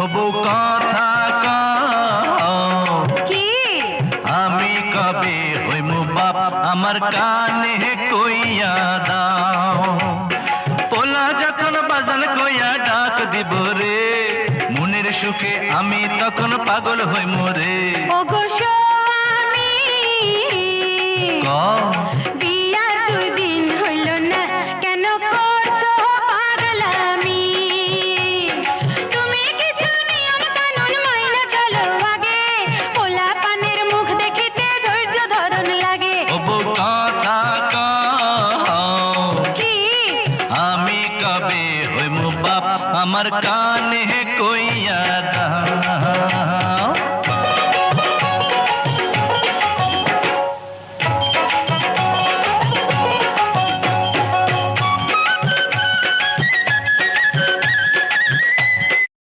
ওবো কথা কও কি আমি কবে হইমু বাপ আমার কানে কইয়া দাও পোলা যখন বাজান কইয়া ডাক দিব রে মনের সুখে আমি তখন পাগল হইমু রে ওগো স্বামী কও বিয়ার 2 দিন হইল না কেন করছো পাগলামি তুমি কিছু নিয়ম কানুন মাইনা চলো আগে পোলা পানের মুখ দেখিতে ধৈর্য ধরন লাগে ওবো কথা কও কি আমি কবে হইমু বাপ আমার কানে কইয়া দাও